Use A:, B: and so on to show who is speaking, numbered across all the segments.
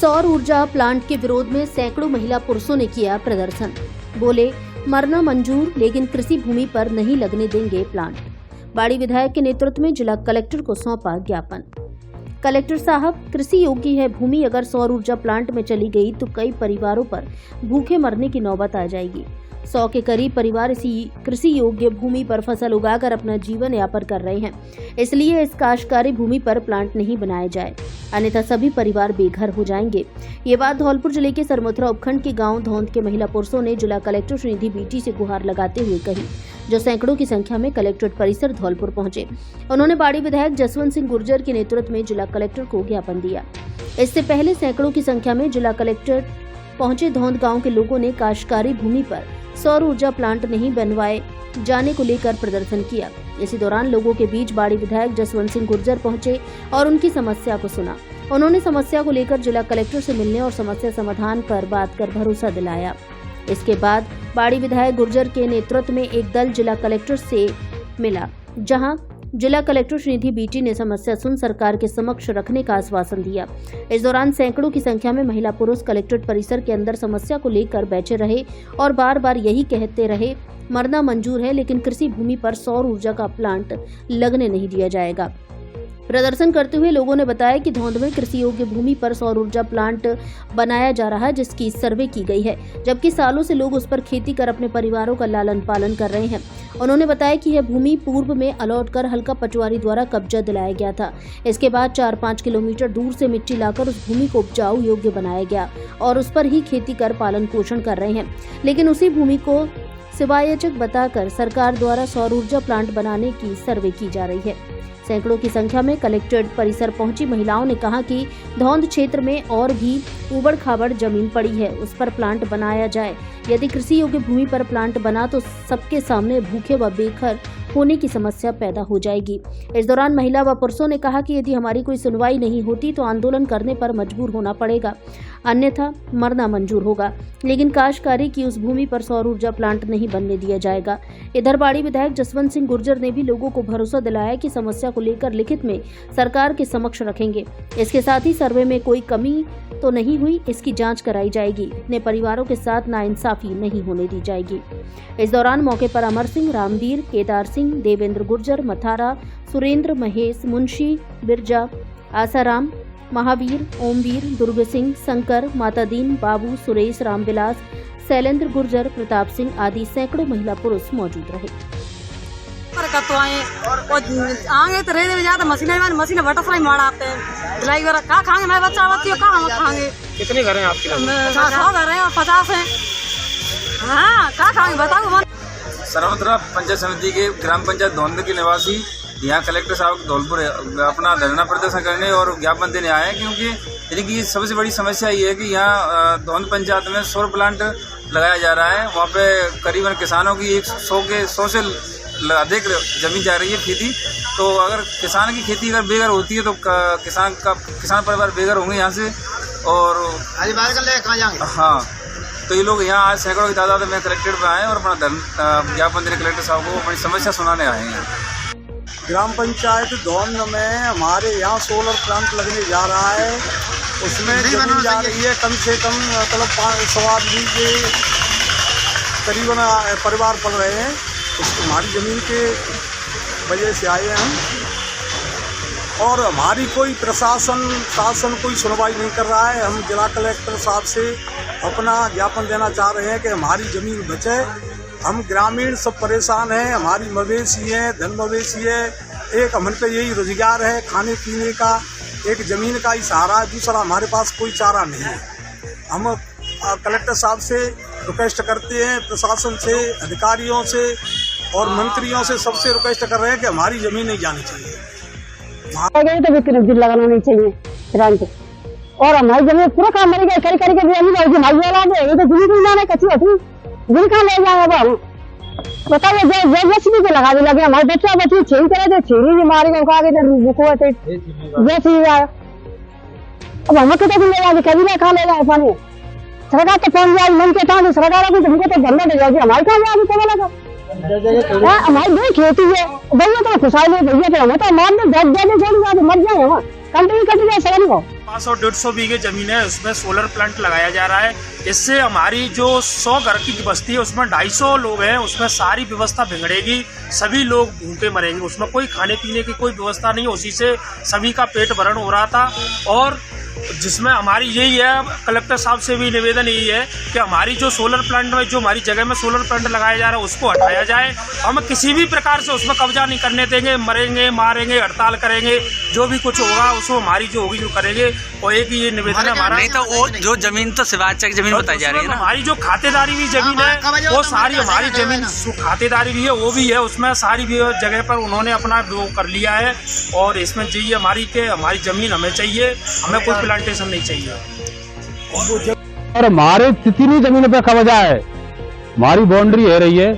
A: सौर ऊर्जा प्लांट के विरोध में सैकड़ों महिला पुरुषों ने किया प्रदर्शन। बोले, मरना मंजूर लेकिन कृषि भूमि पर नहीं लगने देंगे प्लांट। बाड़ी विधायक के नेतृत्व में जिला कलेक्टर को सौंपा ज्ञापन। कलेक्टर साहब, कृषि योग्य है भूमि अगर सौर ऊर्जा प्लांट में चली गई तो कई परिवारों पर भूखे मरने की नौबत आ जाएगी। 100 के करीब परिवार इसी कृषि योग्य भूमि पर फसल उगाकर अपना जीवन यापन कर रहे हैं। इसलिए इस काश्तकारी भूमि पर प्लांट नहीं बनाया जाए, अन्यथा सभी परिवार बेघर हो जाएंगे। ये बात धौलपुर जिले के सरमथुरा उपखंड के गांव धौंद के महिला पुरुषों ने जिला कलेक्टर श्रीनिधि बीटी से गुहार लगाते हुए कही, जो सैकड़ों की संख्या में कलेक्ट्रेट परिसर धौलपुर पहुंचे। उन्होंने बाड़ी विधायक जसवंत सिंह गुर्जर के नेतृत्व में जिला कलेक्टर को ज्ञापन दिया। इससे पहले सैकड़ों की संख्या में जिला कलेक्ट्रेट पहुंचे धौंद गांव के लोगों ने काश्तकारी भूमि पर सौर ऊर्जा प्लांट नहीं बनवाए जाने को लेकर प्रदर्शन किया। इसी दौरान लोगों के बीच बाड़ी विधायक जसवंत सिंह गुर्जर पहुंचे और उनकी समस्या को सुना। उन्होंने समस्या को लेकर जिला कलेक्टर से मिलने और समस्या समाधान पर बात कर भरोसा दिलाया। इसके बाद बाड़ी विधायक गुर्जर के नेतृत्व में एक दल जिला कलेक्टर से मिला, जहां जिला कलेक्टर श्रीनिधि बीटी ने समस्या सुन सरकार के समक्ष रखने का आश्वासन दिया। इस दौरान सैकड़ों की संख्या में महिला पुरुष कलेक्ट्रेट परिसर के अंदर समस्या को लेकर बैठे रहे और बार बार यही कहते रहे, मरना मंजूर है लेकिन कृषि भूमि पर सौर ऊर्जा का प्लांट लगने नहीं दिया जाएगा। प्रदर्शन करते हुए लोगों ने बताया कि धौंद में कृषि योग्य भूमि पर सौर ऊर्जा प्लांट बनाया जा रहा है, जिसकी सर्वे की गई है, जबकि सालों से लोग उस पर खेती कर अपने परिवारों का लालन पालन कर रहे हैं। उन्होंने बताया कि यह भूमि पूर्व में अलॉट कर हल्का पटवारी द्वारा कब्जा दिलाया गया था। इसके बाद 4-5 किलोमीटर दूर से मिट्टी लाकर उस भूमि को उपजाऊ योग्य बनाया गया और उस पर ही खेती कर पालन पोषण कर रहे हैं, लेकिन उसी भूमि को सिवायचक बताकर सरकार द्वारा सौर ऊर्जा प्लांट बनाने की सर्वे की जा रही है। सैकड़ों की संख्या में कलेक्ट्रेट परिसर पहुंची महिलाओं ने कहा कि धौंद क्षेत्र में और भी उबड़ खाबड़ जमीन पड़ी है, उस पर प्लांट बनाया जाए। यदि कृषि योग्य भूमि पर प्लांट बना तो सबके सामने भूखे व बेघर होने की समस्या पैदा हो जाएगी। इस दौरान महिला व पुरुषों ने कहा कि यदि हमारी कोई सुनवाई नहीं होती तो आंदोलन करने पर मजबूर होना पड़ेगा, अन्यथा मरना मंजूर होगा, लेकिन काश्तकारी की उस भूमि पर सौर ऊर्जा प्लांट नहीं बनने दिया जाएगा। इधर बाड़ी विधायक जसवंत सिंह गुर्जर ने भी लोगों को भरोसा दिलाया कि समस्या को लेकर लिखित में सरकार के समक्ष रखेंगे। इसके साथ ही सर्वे में कोई कमी तो नहीं हुई, इसकी जांच कराई जाएगी। अपने परिवारों के साथ नाइंसाफी नहीं होने दी जाएगी। इस दौरान मौके पर अमर सिंह, रामवीर, केदार सिंह, देवेंद्र गुर्जर, मथारा, सुरेंद्र, महेश, मुंशी, बिरजा, आसाराम, महावीर, ओमवीर, दुर्ग सिंह, शंकर, मातादीन, बाबू, सुरेश, रामविलास, शैलेंद्र गुर्जर, प्रताप सिंह आदि सैकड़ों महिला पुरुष मौजूद रहे।
B: आगे तो रेत में जाता मशीन बटरफ्लाई मारते हैं, ढलाई वगैरह कहाँ खाएंगे, मैं बच्चा बच्ची कहाँ हम खाएंगे।
C: कितने घर हैं आपके?
B: 100 घर हैं और 50 हैं। हाँ, कहाँ खाएंगे बताओ।
C: सरमथुरा पंचायत समिति के ग्राम पंचायत धौंद के निवासी यहाँ कलेक्टर साहब धौलपुर अपना धरना प्रदर्शन करने और ज्ञापन देने आए हैं, क्योंकि इनकी सबसे बड़ी समस्या ये है कि यहाँ धौंद पंचायत में सौर प्लांट लगाया जा रहा है। वहाँ पे करीबन किसानों की 100 से अधिक जमीन जा रही है खेती। तो अगर किसान की खेती अगर बेघर होती है तो किसान परिवार बेघर होंगे यहाँ से। और
D: कहाँ जाएंगे?
C: हाँ, तो ये लोग यहाँ आज सैकड़ों की तादाद में कलेक्ट्रेट में आए और अपना ज्ञापन देने कलेक्टर साहब को अपनी समस्या सुनाने आए हैं।
E: ग्राम पंचायत धौंद में हमारे यहाँ सोलर प्लांट लगने जा रहा है, उसमें जमीन जा रही है कम से कम मतलब 500 आदमी के करीबन परिवार पड़ रहे हैं। उसको हमारी ज़मीन के वजह से आए हैं हम, और हमारी कोई शासन कोई सुनवाई नहीं कर रहा है। हम जिला कलेक्टर साहब से अपना ज्ञापन देना चाह रहे हैं कि हमारी ज़मीन बचे। हम ग्रामीण सब परेशान हैं, हमारी मवेशी है, धन मवेशी है, एक हम पे यही रोजगार है खाने पीने का, एक ज़मीन का ही सहारा, दूसरा हमारे पास कोई चारा नहीं है। हम कलेक्टर साहब से रिक्वेस्ट करते हैं, प्रशासन से, अधिकारियों से और मंत्रियों से सबसे रिक्वेस्ट कर रहे हैं कि हमारी ज़मीन नहीं जानी चाहिए।
F: तो लगाना नहीं चाहिए तुरंत, और हमारी जमीन पूरा काम मरी गई करी कच्ची होती जिन कहाँ ले जाएंगे। अब हम बताइए जेसीबी पे लगा लगे हमारे बच्चा बच्ची छीन करे छीनी मारे अब हम कितने ले जाएंगे, कभी ना कहाँ ले जाए पानी। सरकार तो पहुंच जाए मन के था, सरकार अभी तुमको तो भरना दे जाएगी, हमारे कहाँ जाएगी क्या लगा। हमारी नहीं खेती है भैया, तो खुशहाली भैया तो हमें तो मार दे मर जाए कंटिन्यू कट जाए सगन को।
G: 500 150 बीघे जमीन है, उसमें सोलर प्लांट लगाया जा रहा है। इससे हमारी जो 100 घर की बस्ती है उसमें 250 लोग हैं, उसमें सारी व्यवस्था बिगड़ेगी, सभी लोग भूखे मरेंगे। उसमें कोई खाने पीने की कोई व्यवस्था नहीं है, उसी से सभी का पेट भरण हो रहा था। और जिसमें हमारी यही है, कलेक्टर साहब से भी निवेदन यही है कि हमारी जो सोलर प्लांट में, जो हमारी जगह में सोलर प्लांट लगाया जा रहा है उसको हटाया जाए। हम किसी भी प्रकार से उसमें कब्जा नहीं करने देंगे, मरेंगे मारेंगे हड़ताल करेंगे, जो भी कुछ होगा उसको हमारी जो होगी जो करेंगे। और एक ही ये निवेदन है हमारा।
H: नहीं तो वो जो जमीन तो शिवाचक जमीन बताई जा रही है ना,
G: हमारी जो खातेदारी भी जमीन है वो सारी हमारी जमीन खातेदारी भी है, वो भी है, उसमें सारी भी जगह पर उन्होंने अपना वो कर लिया है। और इसमें चाहिए हमारी के हमारी जमीन हमें चाहिए, हमें कोई प्लांटेशन नहीं चाहिए।
I: और हमारे जितनी जमीन पे कब्जा है, हमारी बाउंड्री है रही है,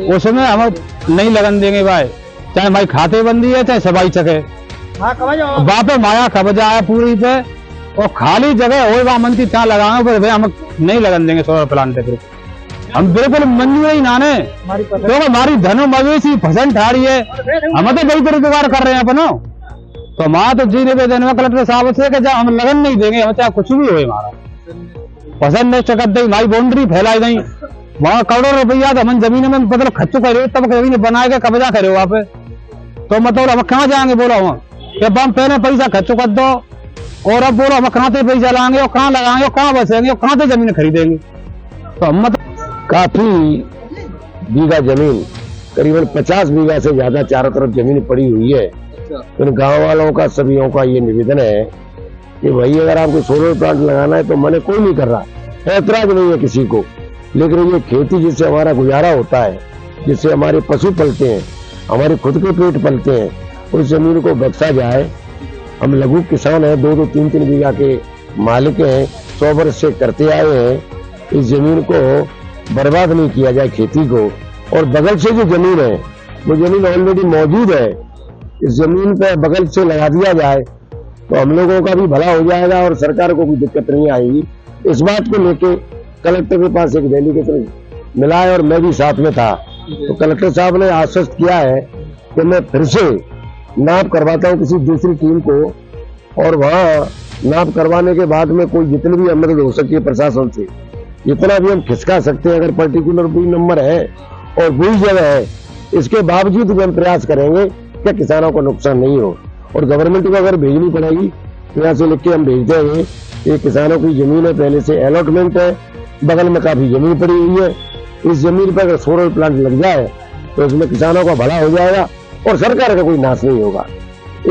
I: उसमें हम नहीं लगन देंगे भाई, चाहे हमारी खाते बंदी है चाहे सबाई चके। वहाँ पे माया कब्जा है पूरी पे, और खाली जगह हो वहाँ मंत्री ત્યાં लगाएंगे, पर हम नहीं लगन देंगे सोलर प्लांट पे। हम बिल्कुल मंजूर ही नाने, क्योंकि हमारी धनो मवेशी फसल ठा रही है, हम तो वही रोजगार कर रहे हैं अपनो। तो हमारा तो जी निवेदन है कलेक्टर साहब से कि जब हम लगन नहीं देंगे, हम चाहे कुछ भी हो हमारा पसंद नहीं चकत दी, हमारी बाउंड्री फैलाई गई, वहाँ करोड़ों रुपया तो हम जमीन में मतलब खर्च करे, तब जमीन बना के कब्जा करे वहाँ पे। तो मतलब हम कहाँ जाएंगे बोला वहाँ कि हम पहले पैसा खर्च कर दो, और अब बोलो हम कहाँ से पैसा लाएंगे और कहाँ लगाएंगे और कहाँ बसेंगे और कहाँ से जमीन खरीदेंगे। तो हम मतलब
J: काफी बीघा जमीन, करीबन 50 बीघा से ज्यादा चारों तरफ जमीन पड़ी हुई है। तो गांव वालों का सभी का ये निवेदन है कि भाई अगर आपको सोलर प्लांट लगाना है तो मैंने कोई नहीं कर रहा, ऐतराज नहीं है किसी को, लेकिन ये खेती जिससे हमारा गुजारा होता है, जिससे हमारे पशु पलते हैं, हमारे खुद के पेट पलते हैं, उस जमीन को बख्शा जाए। हम लघु किसान हैं, 2-2, 3-3 बीघा के मालिक हैं, 100 वर्ष से करते आए हैं। इस जमीन को बर्बाद नहीं किया जाए खेती को। और बगल से जो जमीन है वो जमीन ऑलरेडी मौजूद है, इस जमीन पे बगल से लगा दिया जाए तो हम लोगों का भी भला हो जाएगा और सरकार को कोई दिक्कत नहीं आएगी। इस बात को लेके कलेक्टर के पास एक डेलीगेशन मिला है और मैं भी साथ में था। तो कलेक्टर साहब ने आश्वस्त किया है कि मैं फिर से नाप करवाता हूँ किसी दूसरी टीम को, और वहाँ नाप करवाने के बाद में कोई जितनी भी मदद हो सकती है प्रशासन से, जितना भी हम खिसका सकते हैं, अगर पर्टिकुलर कोई नंबर है और वही जगह है, इसके बावजूद भी हम प्रयास करेंगे कि किसानों को नुकसान नहीं हो। और गवर्नमेंट को अगर भेजनी पड़ेगी तो यहाँ से लिख के हम भेज देंगे। ये किसानों की जमीन है, पहले से अलॉटमेंट है, बगल में काफी जमीन पड़ी हुई है, इस जमीन पर अगर सोलर प्लांट लग जाए तो इसमें किसानों का भला हो जाएगा और सरकार का कोई नाश नहीं होगा।